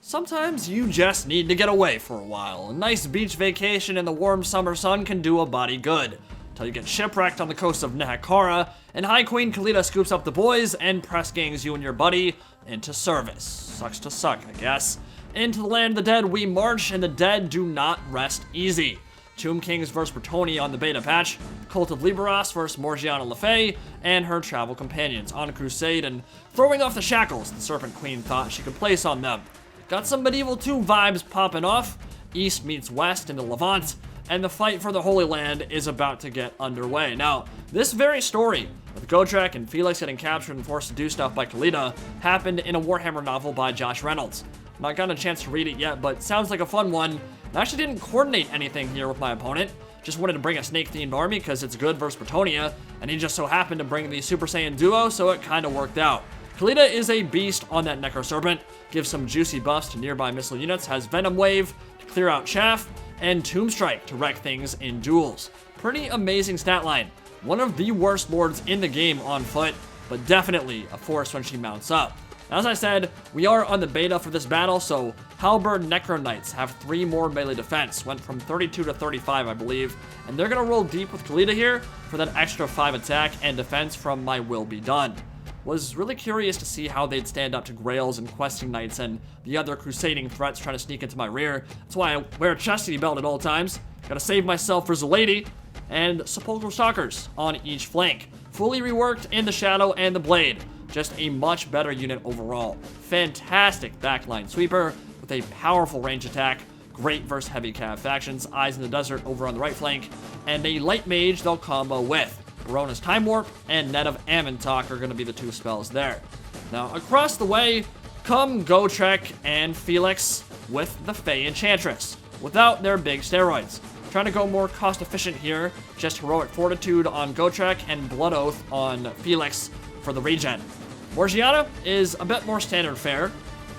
Sometimes you just need to get away for a while. A nice beach vacation in the warm summer sun can do a body good. Till you get shipwrecked on the coast of Nehekara, and High Queen Khalida scoops up the boys and press gangs you and your buddy into service. Sucks to suck, I guess. Into the land of the dead we march, and the dead do not rest easy. Tomb Kings vs. Bretonnia on the beta patch, Cult of Liberos vs. Morgiana Le Fay and her travel companions on a crusade and throwing off the shackles the Serpent Queen thought she could place on them. Got some Medieval 2 vibes popping off, East meets West in the Levant, and the fight for the Holy Land is about to get underway. Now, this very story, with Gotrek and Felix getting captured and forced to do stuff by Khalida, happened in a Warhammer novel by Josh Reynolds. Not gotten a chance to read it yet, but sounds like a fun one. I actually didn't coordinate anything here with my opponent. Just wanted to bring a snake-themed army because it's good versus Bretonnia, and he just so happened to bring the Super Saiyan duo, so it kind of worked out. Khalida is a beast on that Necro Serpent, gives some juicy buffs to nearby missile units, has Venom Wave to clear out chaff, and Tomb Strike to wreck things in duels. Pretty amazing stat line. One of the worst lords in the game on foot, but definitely a force when she mounts up. As I said, we are on the beta for this battle, so Halberd Necro Knights have 3 more melee defense. Went from 32 to 35, I believe. And they're going to roll deep with Khalida here for that extra 5 attack and defense from my Will Be Done. Was really curious to see how they'd stand up to Grails and Questing Knights and the other crusading threats trying to sneak into my rear. That's why I wear a chastity belt at all times. Gotta save myself for Zalady and Sepulchral Stalkers on each flank. Fully reworked in the Shadow and the Blade. Just a much better unit overall. Fantastic backline sweeper with a powerful range attack. Great versus heavy cav factions. Eyes in the Desert over on the right flank. And a light mage they'll combo with. Barona's Time Warp and Net of Amontok are going to be the 2 spells there. Now, across the way, come Gotrek and Felix with the Fay Enchantress, without their big steroids. Trying to go more cost efficient here, just Heroic Fortitude on Gotrek and Blood Oath on Felix for the regen. Morgiana is a bit more standard fare.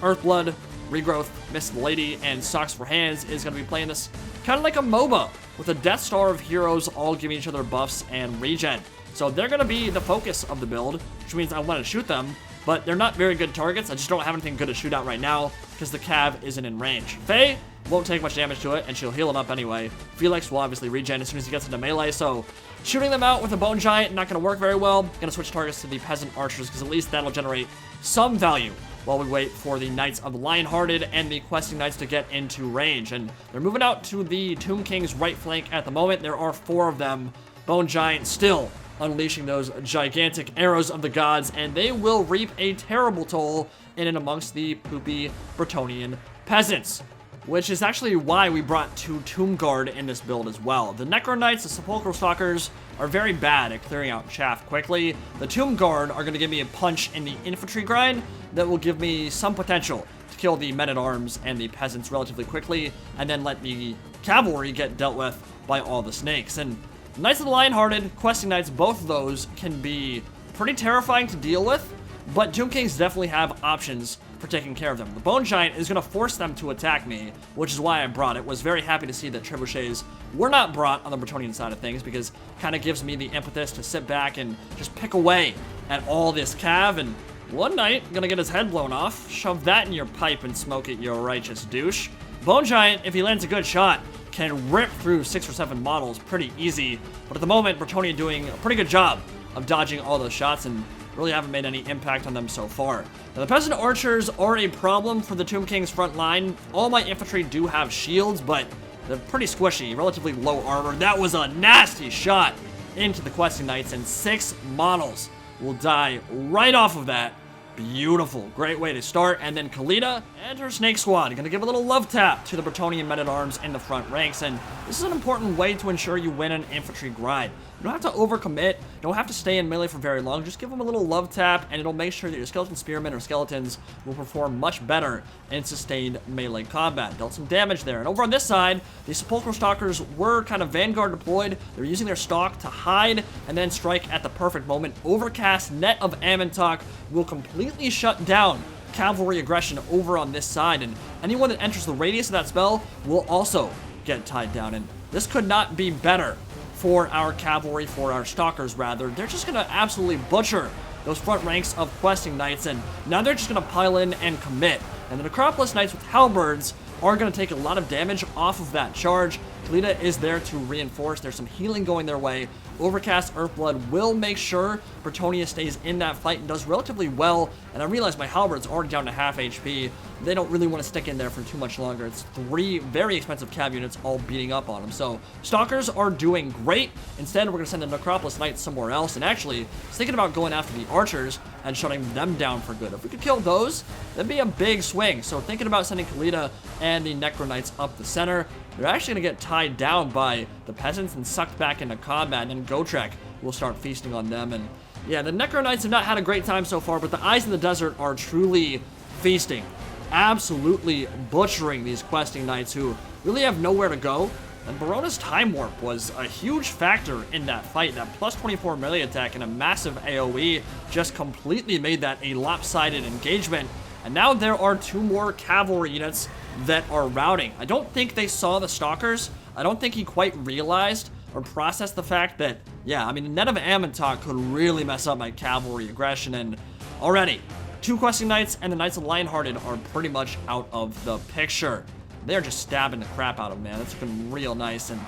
Earthblood, Regrowth, Miss the Lady, and Socks for Hands is going to be playing this kind of like a MOBA, with a Death Star of heroes all giving each other buffs and regen. So they're going to be the focus of the build, which means I want to shoot them, but they're not very good targets. I just don't have anything good to shoot out right now, because the Cav isn't in range. Faye won't take much damage to it, and she'll heal him up anyway. Felix will obviously regen as soon as he gets into melee, so shooting them out with a Bone Giant, not going to work very well. Going to switch targets to the Peasant Archers, because at least that'll generate some value while we wait for the Knights of the Lionhearted and the Questing Knights to get into range. And they're moving out to the Tomb King's right flank at the moment. There are 4 of them. Bone Giant still unleashing those gigantic arrows of the gods, and they will reap a terrible toll in and amongst the poopy Bretonnian peasants. Which is actually why we brought 2 Tomb Guard in this build as well. The Necro Knights, the Sepulchral Stalkers, are very bad at clearing out chaff quickly. The Tomb Guard are going to give me a punch in the infantry grind that will give me some potential to kill the men-at-arms and the peasants relatively quickly, and then let the cavalry get dealt with by all the snakes. And Knights of the Lionhearted, Questing Knights, both of those can be pretty terrifying to deal with, but Tomb Kings definitely have options for taking care of them. The Bone Giant is going to force them to attack me, which is why I brought it. Was very happy to see that trebuchets were not brought on the Bretonnian side of things, because it kind of gives me the impetus to sit back and just pick away at all this cav. And one Knight gonna get his head blown off. Shove that in your pipe and smoke it, you righteous douche. Bone Giant, if he lands a good shot, can rip through 6 or 7 models pretty easy, but at the moment Bretonnia doing a pretty good job of dodging all those shots and really haven't made any impact on them so far. Now, the Peasant Archers are a problem for the Tomb King's front line. All my infantry do have shields, but they're pretty squishy, relatively low armor. That was a nasty shot into the Questing Knights, and 6 models will die right off of that. Beautiful. Great way to start. And then Khalida and her Snake Squad are going to give a little love tap to the Bretonnian men-at-arms in the front ranks. And this is an important way to ensure you win an infantry grind. You don't have to overcommit. You don't have to stay in melee for very long. Just give them a little love tap, and it'll make sure that your skeleton spearmen or skeletons will perform much better in sustained melee combat. Dealt some damage there. And over on this side, the Sepulchral Stalkers were kind of vanguard deployed. They're using their stalk to hide and then strike at the perfect moment. Overcast Net of Amontok will completely shut down cavalry aggression over on this side, and anyone that enters the radius of that spell will also get tied down. And this could not be better for our cavalry, for our stalkers rather. They're just gonna absolutely butcher those front ranks of Questing Knights, and now they're just gonna pile in and commit. And the Necropolis Knights with halberds are going to take a lot of damage off of that charge. Khalida is there to reinforce. There's some healing going their way. Overcast Earthblood will make sure Bretonnia stays in that fight and does relatively well. And I realize my halberd's already down to half HP. They don't really want to stick in there for too much longer. It's 3 very expensive cav units all beating up on them. So Stalkers are doing great. Instead, we're going to send the Necropolis Knights somewhere else. And actually, I was thinking about going after the archers and shutting them down for good. If we could kill those, that'd be a big swing. So thinking about sending Khalida and the Necro Knights up the center. They're actually going to get tied down by the peasants and sucked back into combat, and then Gotrek will start feasting on them. And yeah, the Necro Knights have not had a great time so far, but the Eyes in the Desert are truly feasting. Absolutely butchering these questing knights who really have nowhere to go. And Barona's Time Warp was a huge factor in that fight. That plus 24 melee attack and a massive AoE just completely made that a lopsided engagement. And now there are 2 more cavalry units that are routing. I don't think they saw the Stalkers. I don't think he quite realized or processed the fact that, yeah, I mean, the Net of Amontok could really mess up my cavalry aggression. And already, 2 questing knights and the Knights of Lionhearted are pretty much out of the picture. They're just stabbing the crap out of them, man. That's looking real nice. And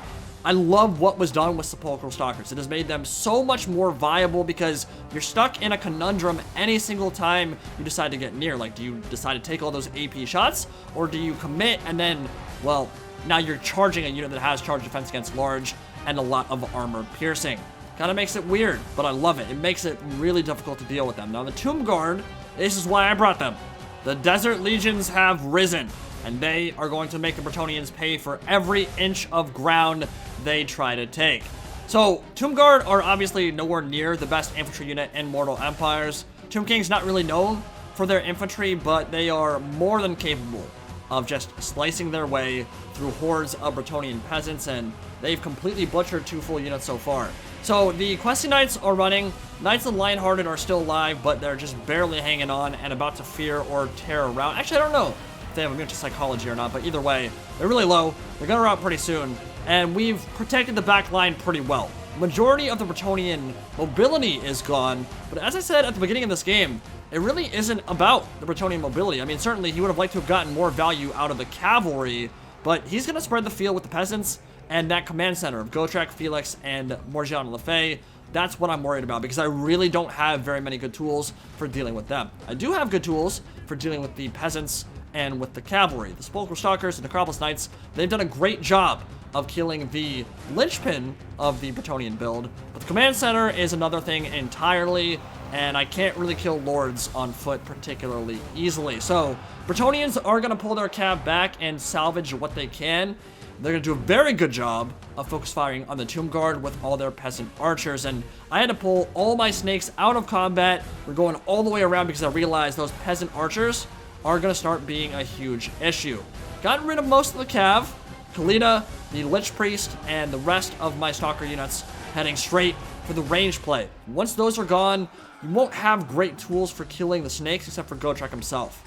I love what was done with Sepulchral Stalkers. It has made them so much more viable because you're stuck in a conundrum any single time you decide to get near. Like, do you decide to take all those AP shots, or do you commit and then, well, now you're charging a unit that has charge defense against large and a lot of armor piercing. Kind of makes it weird, but I love it. It makes it really difficult to deal with them. Now, the Tomb Guard, this is why I brought them. The Desert Legions have risen, and they are going to make the Bretonnians pay for every inch of ground they try to take. So, Tomb Guard are obviously nowhere near the best infantry unit in Mortal Empires. Tomb King's not really known for their infantry, but they are more than capable of just slicing their way through hordes of Bretonnian peasants, and they've completely butchered 2 full units so far. So the Questing Knights are running. Knights of Lionhearted are still alive, but they're just barely hanging on and about to fear or tear around. Actually, I don't know if they have immune to psychology or not, but either way, they're really low. They're gonna rout pretty soon, and we've protected the back line pretty well. Majority of the Bretonnian mobility is gone, but as I said at the beginning of this game, it really isn't about the Bretonnian mobility. I mean, certainly he would have liked to have gotten more value out of the cavalry, but he's gonna spread the field with the peasants and that command center of Gotrek, Felix, and Morgiana Le Fay. That's what I'm worried about, because I really don't have very many good tools for dealing with them. I do have good tools for dealing with the peasants and with the cavalry. The Sepulchral Stalkers and the Necropolis Knights, they've done a great job of killing the linchpin of the Bretonnian build, but the command center is another thing entirely, and I can't really kill lords on foot particularly easily. So Bretonnians are going to pull their cav back and salvage what they can. They're going to do a very good job of focus firing on the Tomb Guard with all their peasant archers, and I had to pull all my snakes out of combat. We're going all the way around because I realized those peasant archers are going to start being a huge issue. Gotten rid of most of the cav. Khalida, the Lich Priest, and the rest of my Stalker units heading straight for the range play. Once those are gone, you won't have great tools for killing the snakes except for Gotrek himself.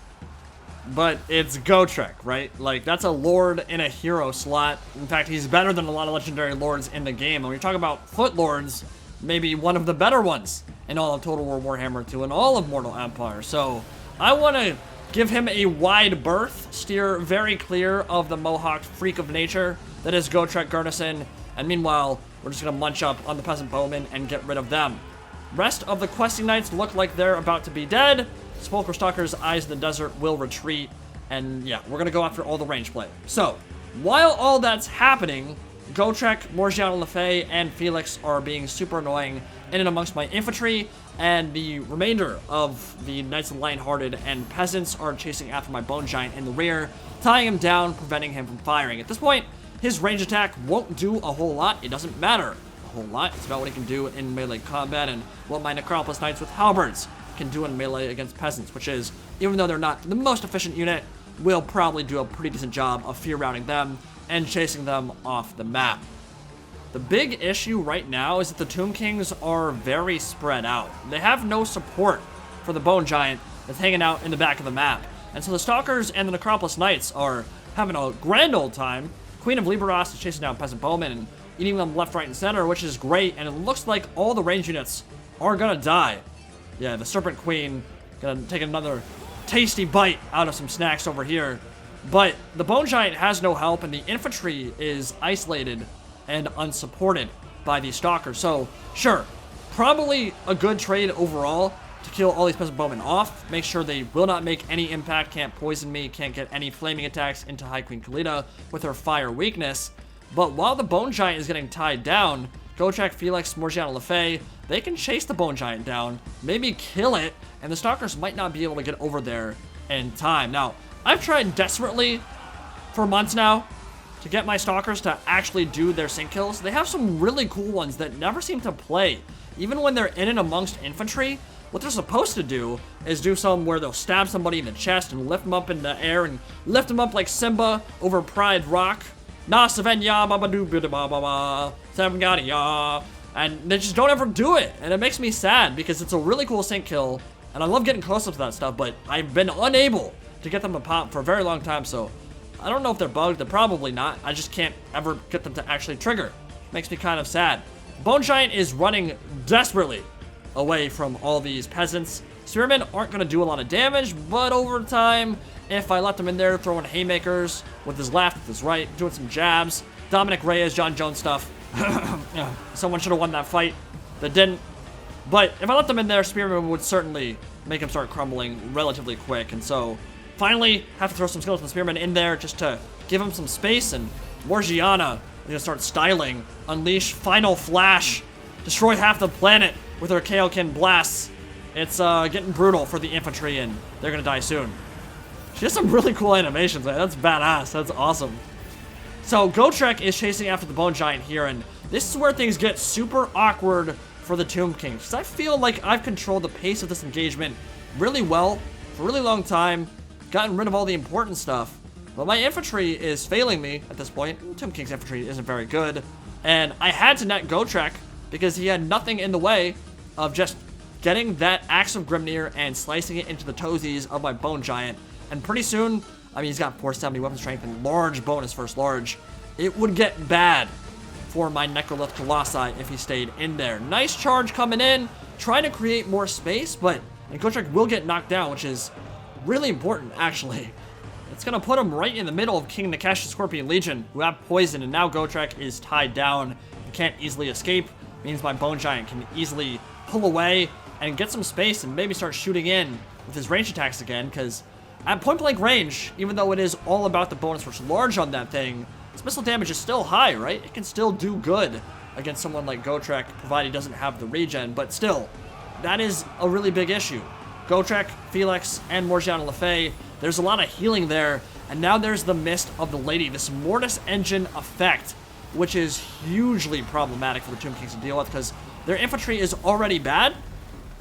But it's Gotrek, right? Like, that's a lord in a hero slot. In fact, he's better than a lot of legendary lords in the game. And when you talk about foot lords, maybe one of the better ones in all of Total War Warhammer 2 and all of Mortal Empire. So I want to give him a wide berth, steer very clear of the Mohawk freak of nature that is Gotrek Garrison, and meanwhile, we're just going to munch up on the peasant bowmen and get rid of them. Rest of the questing knights look like they're about to be dead. Sepulchral Stalkers, Eyes in the Desert will retreat, and yeah, we're going to go after all the range play. So, while all that's happening, Gotrek, Morgiana Le Fay, and Felix are being super annoying in and amongst my infantry, and the remainder of the Knights of Lionhearted and peasants are chasing after my Bone Giant in the rear, tying him down, preventing him from firing. At this point, his range attack won't do a whole lot. It doesn't matter a whole lot. It's about what he can do in melee combat and what my Necropolis Knights with halberds can do in melee against peasants, which is, even though they're not the most efficient unit, will probably do a pretty decent job of fear routing them and chasing them off the map. The big issue right now is that the Tomb Kings are very spread out. They have no support for the Bone Giant that's hanging out in the back of the map. And so the Stalkers and the Necropolis Knights are having a grand old time. Queen of Liberos is chasing down peasant bowmen and eating them left, right, and center, which is great, and it looks like all the range units are gonna die. Yeah, the Serpent Queen gonna take another tasty bite out of some snacks over here. But the Bone Giant has no help, and the infantry is isolated and unsupported by these Stalkers. So, sure, probably a good trade overall to kill all these peasant bowmen off. Make sure they will not make any impact, can't poison me, can't get any flaming attacks into High Queen Khalida with her fire weakness. But while the Bone Giant is getting tied down, Gotrek, Felix, Morgiana Le Fay, they can chase the Bone Giant down, maybe kill it, and the Stalkers might not be able to get over there in time. Now, I've tried desperately for months now to get my Stalkers to actually do their sync kills. They have some really cool ones that never seem to play. Even when they're in and amongst infantry, what they're supposed to do is do some where they'll stab somebody in the chest and lift them up in the air and lift them up like Simba over Pride Rock. Na Savenya Babadoo Bidababa Savengania. And they just don't ever do it. And it makes me sad because it's a really cool sync kill. And I love getting close up to that stuff, but I've been unable to get them to pop for a very long time. So I don't know if they're bugged. They're probably not. I just can't ever get them to actually trigger. Makes me kind of sad. Bone Giant is running desperately away from all these peasants. Spearmen aren't going to do a lot of damage, but over time, if I let them in there throwing haymakers with his left, with his right, doing some jabs, Dominic Reyes, John Jones stuff. Someone should have won that fight. They didn't. But if I let them in there, Spearmen would certainly make them start crumbling relatively quick. And so, finally, have to throw some skeleton Spearmen in there just to give them some space. And Morgiana is going to start styling. Unleash Final Flash. Destroy half the planet with her Kaioken blasts. It's getting brutal for the infantry, and they're going to die soon. She has some really cool animations, man. That's badass. That's awesome. So, Gotrek is chasing after the Bone Giant here, and this is where things get super awkward for the Tomb Kings. Because I feel like I've controlled the pace of this engagement really well for a really long time, gotten rid of all the important stuff. But my infantry is failing me at this point. Tomb King's infantry isn't very good. And I had to net Gotrek because he had nothing in the way of just getting that Axe of Grimnir and slicing it into the toesies of my Bone Giant. And pretty soon, I mean, he's got 470 weapon strength and large bonus first large. It would get bad for my Necrolith Colossi if he stayed in there. Nice charge coming in, trying to create more space, but and Gotrek will get knocked down, which is really important, actually. It's going to put him right in the middle of King Nekesh's Scorpion Legion, who have poison, and now Gotrek is tied down and can't easily escape. Means my Bone Giant can easily pull away and get some space and maybe start shooting in with his range attacks again, because at point blank range, even though it is all about the bonus versus large on that thing, its missile damage is still high, right? It can still do good against someone like Gotrek, provided he doesn't have the regen, but still, that is a really big issue. Gotrek, Felix, and Morgiana Le Fay, there's a lot of healing there, and now there's the Mist of the Lady, this Mortis Engine effect, which is hugely problematic for the Tomb Kings to deal with, because their infantry is already bad.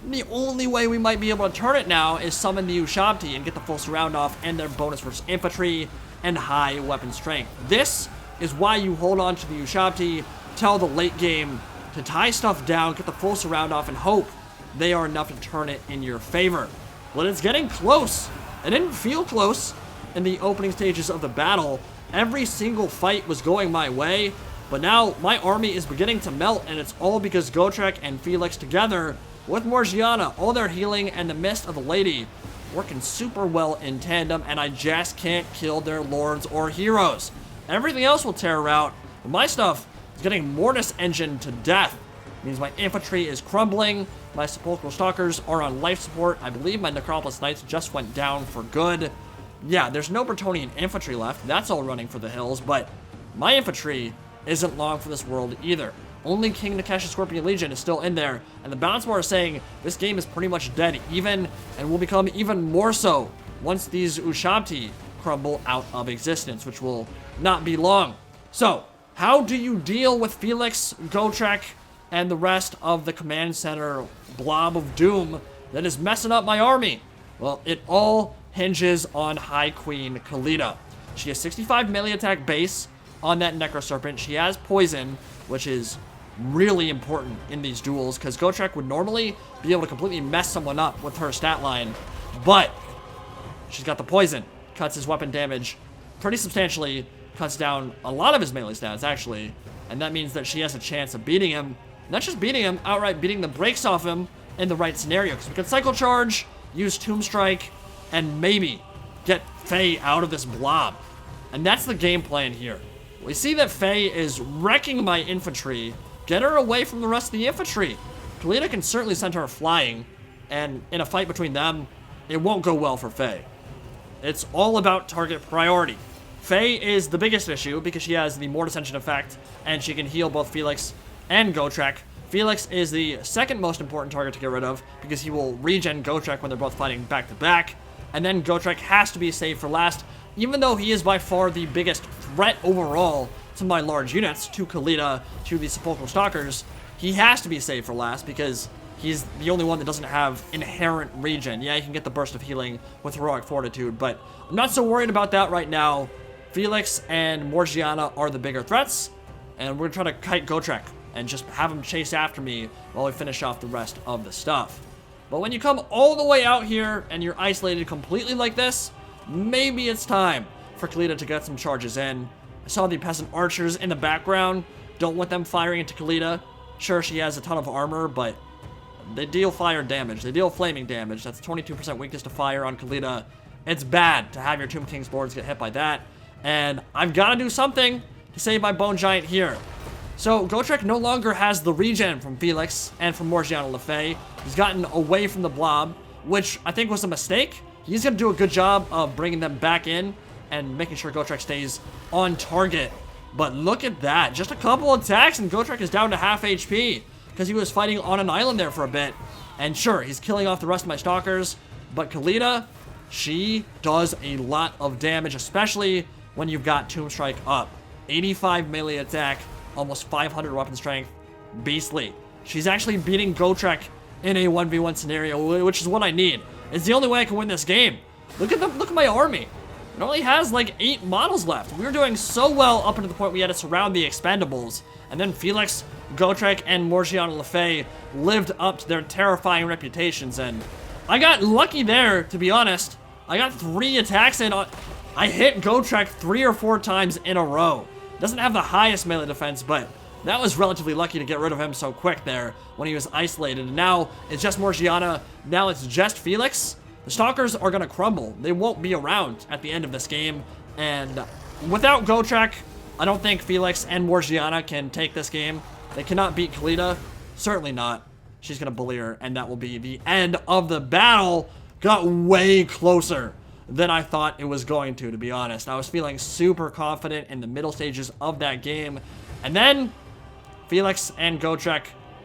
The only way we might be able to turn it now is summon the Ushabti and get the full surround off and their bonus versus infantry and high weapon strength. This is why you hold on to the Ushabti till the late game to tie stuff down, get the full surround off, and hope they are enough to turn it in your favor. But it's getting close. It didn't feel close in the opening stages of the battle. Every single fight was going my way, but now my army is beginning to melt, and it's all because Gotrek and Felix together with Morgiana, all their healing and the Mist of the Lady working super well in tandem, and I just can't kill their lords or heroes. Everything else will tear her out, but my stuff is getting Mortis Engine to death. It means my infantry is crumbling, my Sepulchral Stalkers are on life support. I believe my Necropolis Knights just went down for good. Yeah, there's no Bretonnian infantry left. That's all running for the hills, but my infantry isn't long for this world either. Only King Nekesh's Scorpion Legion is still in there, and the balance bar is saying this game is pretty much dead even, and will become even more so once these Ushabti crumble out of existence, which will not be long. So, how do you deal with Felix, Gotrek, and the rest of the command center blob of doom that is messing up my army? Well, it all hinges on High Queen Khalida. She has 65 melee attack base on that Necro Serpent. She has poison, which is really important in these duels, because Gotrek would normally be able to completely mess someone up with her stat line, but she's got the poison, cuts his weapon damage pretty substantially, cuts down a lot of his melee stats actually, and that means that she has a chance of beating him, not just beating him, outright beating the brakes off him in the right scenario, because we can cycle charge, use Tomb Strike, and maybe get Fay out of this blob. And that's the game plan here. We see that Fay is wrecking my infantry. Get her away from the rest of the infantry. Khalida can certainly send her flying, and in a fight between them, it won't go well for Fay. It's all about target priority. Fay is the biggest issue because she has the Mortis Engine effect, and she can heal both Felix and Gotrek. Felix is the second most important target to get rid of because he will regen Gotrek when they're both fighting back to back. And then Gotrek has to be saved for last, even though he is by far the biggest threat overall to my large units, to Khalida, to the Sepulchral Stalkers. He has to be saved for last because he's the only one that doesn't have inherent regen. Yeah, he can get the burst of healing with Heroic Fortitude, but I'm not so worried about that right now. Felix and Morgiana are the bigger threats, and we're trying to kite Gotrek and just have him chase after me while we finish off the rest of the stuff. But when you come all the way out here and you're isolated completely like this, maybe it's time for Khalida to get some charges in. I saw the peasant archers in the background. Don't want them firing into Khalida. Sure, she has a ton of armor, but they deal fire damage. They deal flaming damage. That's 22% weakness to fire on Khalida. It's bad to have your Tomb King's Lords get hit by that. And I've got to do something to save my Bone Giant here. So Gotrek no longer has the regen from Felix and from Morgiana Le Fay. He's gotten away from the blob, which I think was a mistake. He's going to do a good job of bringing them back in and making sure Gotrek stays on target. But look at that. Just a couple attacks and Gotrek is down to half HP because he was fighting on an island there for a bit. And sure, he's killing off the rest of my Stalkers, but Khalida, she does a lot of damage, especially when you've got Tomb Strike up. 85 melee attack, almost 500 weapon strength. Beastly. She's actually beating Gotrek in a 1v1 scenario, which is what I need. It's the only way I can win this game. Look at my army. It only has like 8 models left. We were doing so well up until the point we had to surround the expendables. And then Felix, Gotrek, and Morgiana Le Fay lived up to their terrifying reputations. And I got lucky there, to be honest. I got 3 attacks in. I hit Gotrek 3 or 4 times in a row. Doesn't have the highest melee defense, but that was relatively lucky to get rid of him so quick there when he was isolated. And now it's just Morgiana. Now it's just Felix. The Stalkers are going to crumble. They won't be around at the end of this game. And without Gotrek, I don't think Felix and Morgiana can take this game. They cannot beat Khalida. Certainly not. She's going to bully her, and that will be the end of the battle. Got way closer than I thought it was going to be honest. I was feeling super confident in the middle stages of that game. And then Felix and Gotrek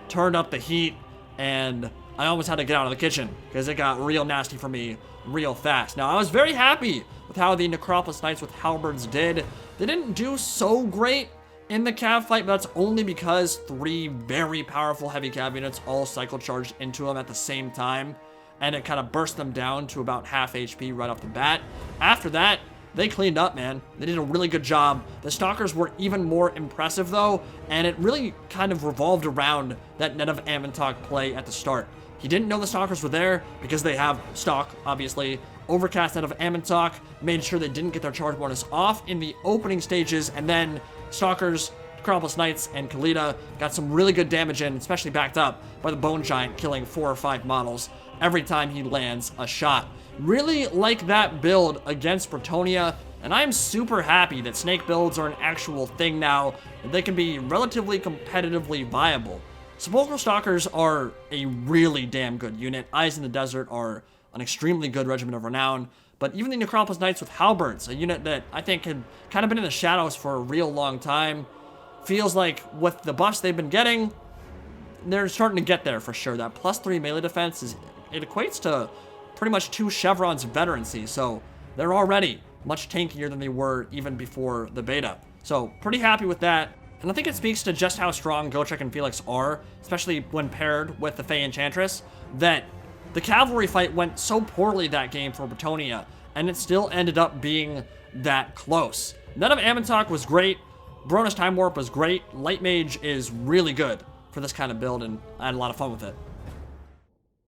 turned up the heat, and I almost had to get out of the kitchen because it got real nasty for me real fast. Now, I was very happy with how the Necropolis Knights with halberds did. They didn't do so great in the cav fight, but that's only because 3 very powerful heavy cav units all cycle charged into them at the same time, and it kind of burst them down to about half HP right off the bat. After that, they cleaned up, man. They did a really good job. The Stalkers were even more impressive, though, and it really kind of revolved around that Net of Amantok play at the start. He didn't know the Stalkers were there because they have Stalk, obviously. Overcast Net of Amantok, made sure they didn't get their charge bonus off in the opening stages, and then Stalkers, Necropolis Knights, and Khalida got some really good damage in, especially backed up by the Bone Giant, killing 4 or 5 models every time he lands a shot. Really like that build against Bretonnia, and I'm super happy that snake builds are an actual thing now, and they can be relatively competitively viable. Sepulchral Stalkers are a really damn good unit. Eyes in the Desert are an extremely good regiment of renown, but even the Necropolis Knights with halberds, a unit that I think had kind of been in the shadows for a real long time, feels like with the buffs they've been getting, they're starting to get there for sure. That +3 melee defense, it equates to pretty much 2 chevrons veterancy, so they're already much tankier than they were even before the beta. So pretty happy with that. And I think it speaks to just how strong Gotrek and Felix are, especially when paired with the Fay Enchantress, that the cavalry fight went so poorly that game for Bretonnia, and it still ended up being that close. Net of Amantok was great, Baroness Time Warp was great, Light Mage is really good for this kind of build, and I had a lot of fun with it.